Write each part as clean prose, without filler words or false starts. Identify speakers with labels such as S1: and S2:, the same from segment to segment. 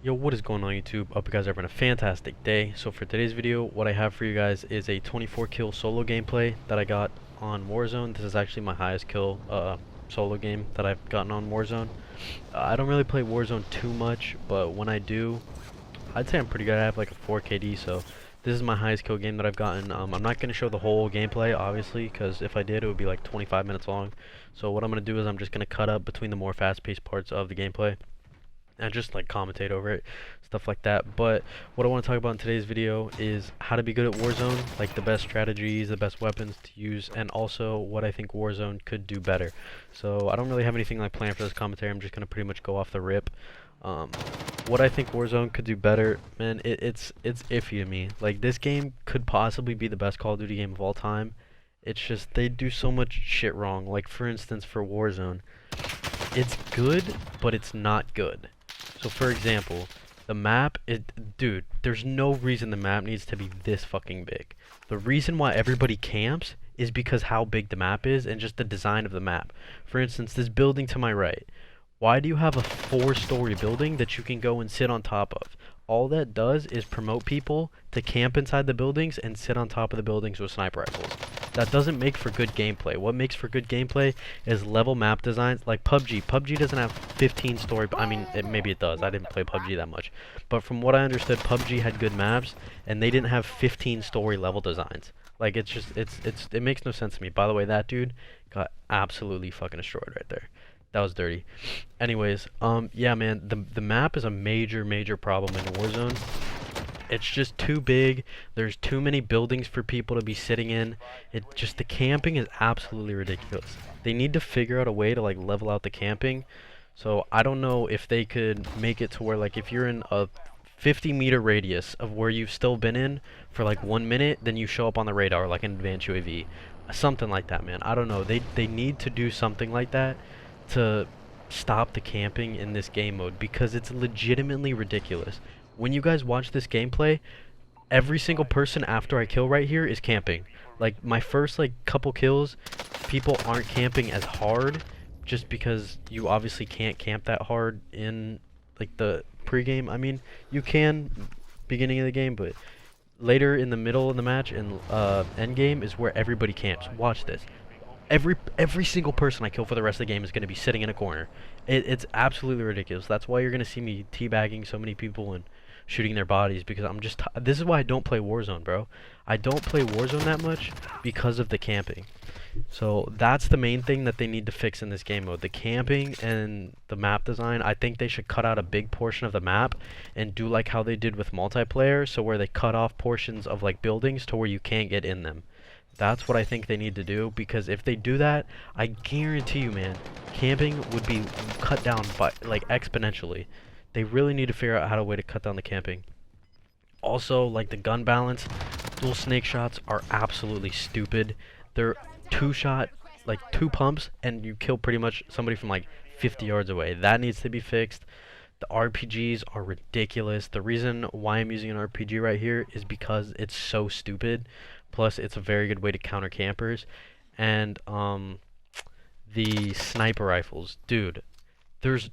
S1: Yo, what is going on YouTube? Hope you guys are having a fantastic day. So for today's video, what I have for you guys is a 24 kill solo gameplay that I got on Warzone. This is actually my highest kill solo game that I've gotten on Warzone. I don't really play Warzone too much, but when I do, I'd say I'm pretty good. I have like a 4 KD, so this is my highest kill game that I've gotten. I'm not going to show the whole gameplay, obviously, because if I did, it would be like 25 minutes long. So what I'm going to do is I'm just going to cut up between the more fast-paced parts of the gameplay and just like commentate over it, stuff like that. But what I want to talk about in today's video is how to be good at Warzone, like the best strategies, the best weapons to use, and also what I think Warzone could do better. So I don't really have anything like planned for this commentary. I'm just gonna pretty much go off the rip. What I think Warzone could do better, man, it's iffy to me. Like, this game could possibly be the best Call of Duty game of all time. It's just they do so much shit wrong. Like, for instance, for Warzone, it's good, but it's not good. So for example, the map, dude, there's no reason the map needs to be this fucking big. The reason why everybody camps is because how big the map is and just the design of the map. For instance, this building to my right. Why do you have a 4-story building that you can go and sit on top of? All that does is promote people to camp inside the buildings and sit on top of the buildings with sniper rifles. That doesn't make for good gameplay. What makes for good gameplay is level map designs. Like PUBG. PUBG doesn't have 15-story. I mean, maybe it does. I didn't play PUBG that much. But from what I understood, PUBG had good maps, and they didn't have 15-story level designs. Like, it makes no sense to me. By the way, that dude got absolutely fucking destroyed right there. That was dirty. Anyways, yeah, man, the map is a major problem in Warzone. It's just too big. There's too many buildings for people to be sitting in. The camping is absolutely ridiculous. They need to figure out a way to like level out the camping. So I don't know if they could make it to where, like, if you're in a 50-meter radius of where you've still been in for like 1 minute, then you show up on the radar like an advanced UAV. Something like that, man. I don't know. They need to do something like that to stop the camping in this game mode, because it's legitimately ridiculous. When you guys watch this gameplay, every single person after I kill right here is camping. Like, my first like couple kills, people aren't camping as hard, just because you obviously can't camp that hard in like the pre-game. I mean, you can beginning of the game, but later in the middle of the match and end game is where everybody camps. Watch this. Every single person I kill for the rest of the game is going to be sitting in a corner. It's absolutely ridiculous. That's why you're going to see me teabagging so many people and shooting their bodies, because I'm just this is why I don't play Warzone, bro. I don't play Warzone that much because of the camping. So that's the main thing that they need to fix in this game mode. The camping and the map design. I think they should cut out a big portion of the map and do like how they did with multiplayer, so where they cut off portions of like buildings to where you can't get in them. That's what I think they need to do, because if they do that, I guarantee you, man, camping would be cut down by like exponentially. They really need to figure out how to way to cut down the camping. Also, like, the gun balance, dual snake shots are absolutely stupid. They're 2-shot, like 2 pumps, and you kill pretty much somebody from like 50 yards away. That needs to be fixed. The RPGs are ridiculous. The reason why I'm using an RPG right here is because it's so stupid. Plus, it's a very good way to counter campers. And the sniper rifles, dude. There's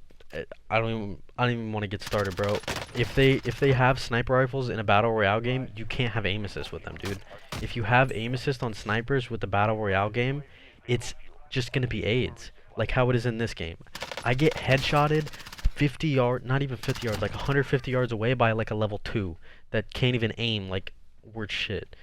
S1: I don't even want to get started, bro. If they have sniper rifles in a battle royale game, you can't have aim assist with them, dude. If you have aim assist on snipers with the battle royale game, it's just gonna be AIDS, like how it is in this game. I get headshotted 50 yards, not even 50 yards, like 150 yards away by like a level 2 that can't even aim like word shit.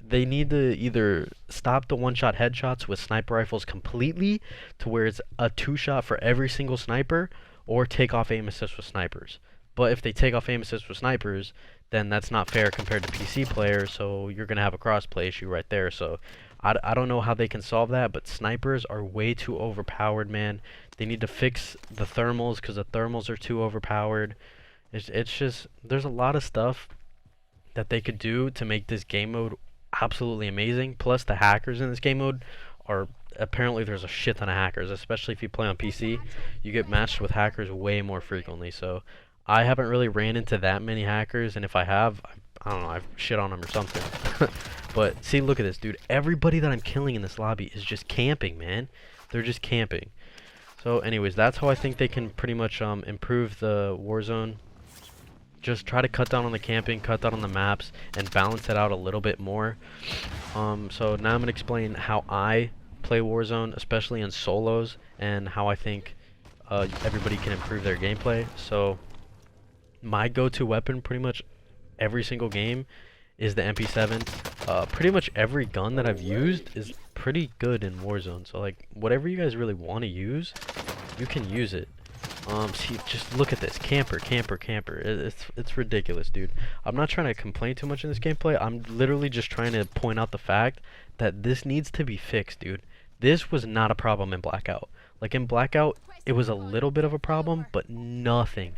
S1: They need to either stop the one-shot headshots with sniper rifles completely, to where it's a 2-shot for every single sniper, or take off aim assist with snipers. But if they take off aim assist with snipers, then that's not fair compared to PC players, so you're going to have a crossplay issue right there. So I don't know how they can solve that, but snipers are way too overpowered, man. They need to fix the thermals, because the thermals are too overpowered. It's just, there's a lot of stuff that they could do to make this game mode absolutely amazing. Plus, the hackers in this game mode are, apparently there's a shit ton of hackers, especially if you play on PC. You get matched with hackers way more frequently. So I haven't really ran into that many hackers, and if I have, I don't know, I've shit on them or something. But see, look at this, dude. Everybody that I'm killing in this lobby is just camping, man. They're just camping. So anyways, that's how I think they can pretty much improve the Warzone just try to cut down on the camping, cut down on the maps, and balance it out a little bit more. So now I'm going to explain how I play Warzone, especially in solos, and how I think everybody can improve their gameplay. So my go-to weapon pretty much every single game is the MP7. Pretty much every gun that I've used is pretty good in Warzone. So like whatever you guys really want to use, you can use it. See, just look at this. Camper. It's ridiculous, dude. I'm not trying to complain too much in this gameplay. I'm literally just trying to point out the fact that this needs to be fixed, dude. This was not a problem in Blackout. Like in Blackout, it was a little bit of a problem, but nothing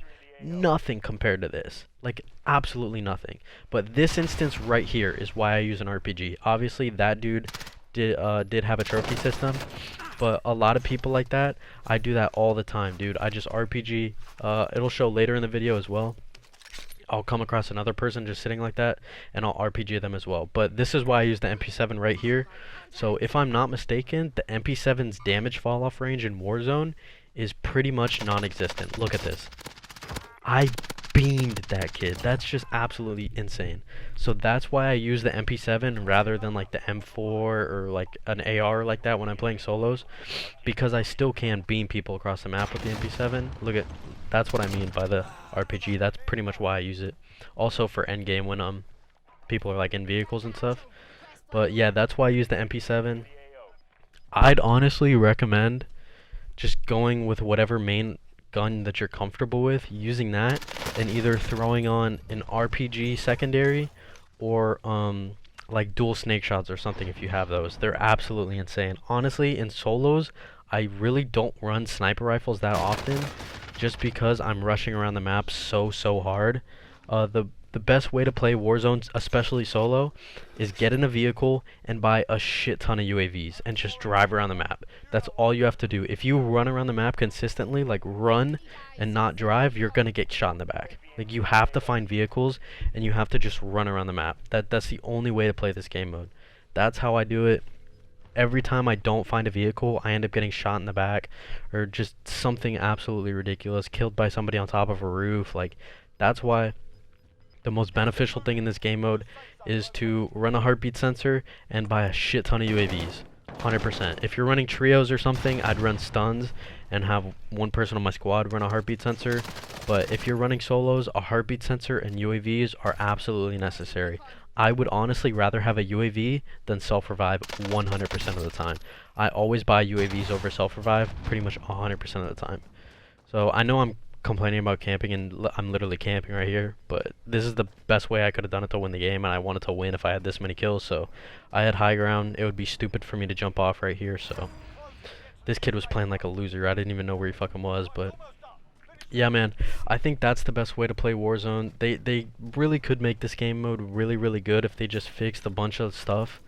S1: compared to this. Like absolutely nothing. But this instance right here is why I use an RPG. Obviously, that dude did have a trophy system, but a lot of people like that, I do that all the time, dude. I just RPG. It'll show later in the video as well. I'll come across another person just sitting like that, and I'll RPG them as well. But this is why I use the MP7 right here. So if I'm not mistaken, the MP7's damage fall off range in Warzone is pretty much non-existent. Look at this. I beamed that kid. That's just absolutely insane. So that's why I use the MP7 rather than like the M4 or like an AR like that when I'm playing solos, because I still can beam people across the map with the MP7. Look at, that's what I mean by the RPG. That's pretty much why I use it. Also for endgame when people are like in vehicles and stuff. But yeah, that's why I use the MP7. I'd honestly recommend just going with whatever main gun that you're comfortable with, using that, and either throwing on an RPG secondary or like dual snake shots or something if you have those. They're absolutely insane. Honestly, in solos, I really don't run sniper rifles that often just because I'm rushing around the map so hard. The best way to play Warzone, especially solo, is get in a vehicle and buy a shit ton of UAVs and just drive around the map. That's all you have to do. If you run around the map consistently, like run and not drive, you're gonna get shot in the back. Like you have to find vehicles and you have to just run around the map. That's the only way to play this game mode. That's how I do it. Every time I don't find a vehicle, I end up getting shot in the back or just something absolutely ridiculous, killed by somebody on top of a roof. Like that's why the most beneficial thing in this game mode is to run a heartbeat sensor and buy a shit ton of UAVs. 100%. If you're running trios or something, I'd run stuns and have one person on my squad run a heartbeat sensor. But if you're running solos, a heartbeat sensor and UAVs are absolutely necessary. I would honestly rather have a UAV than self-revive 100% of the time. I always buy UAVs over self-revive pretty much 100% of the time. So I know I'm complaining about camping and I'm literally camping right here, but this is the best way I could have done it to win the game, and I wanted to win if I had this many kills. So I had high ground. It would be stupid for me to jump off right here. So this kid was playing like a loser. I didn't even know where he fucking was. But yeah, man, I think that's the best way to play Warzone. They really could make this game mode really good if they just fixed a bunch of stuff.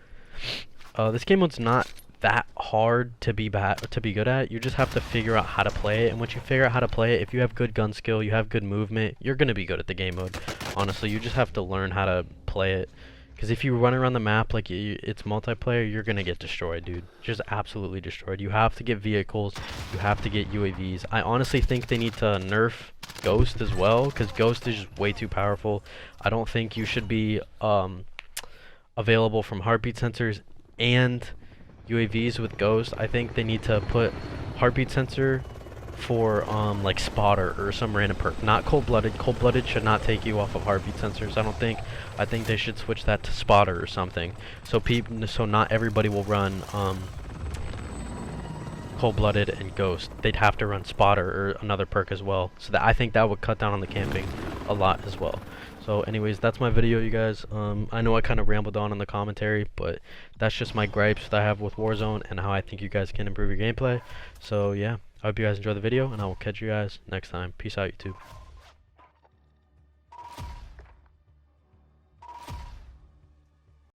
S1: This game mode's not that hard to be good at. You just have to figure out how to play it, and once you figure out how to play it, if you have good gun skill, you have good movement, you're gonna be good at the game mode. Honestly, you just have to learn how to play it, because if you run around the map like it's multiplayer, you're gonna get destroyed, dude. Just absolutely destroyed. You have to get vehicles, you have to get UAVs. I honestly think they need to nerf Ghost as well, because Ghost is just way too powerful. I don't think you should be available from heartbeat sensors and UAVs with Ghost. I think they need to put heartbeat sensor for like spotter or some random perk, not cold-blooded. Cold-blooded should not take you off of heartbeat sensors, I don't think. I think they should switch that to spotter or something, so not everybody will run cold-blooded and Ghost. They'd have to run spotter or another perk as well, so that I think that would cut down on the camping a lot as well. So anyways, that's my video, you guys. I know I kind of rambled on in the commentary, but that's just my gripes that I have with Warzone and how I think you guys can improve your gameplay. So yeah, I hope you guys enjoy the video, and I will catch you guys next time. Peace out, YouTube.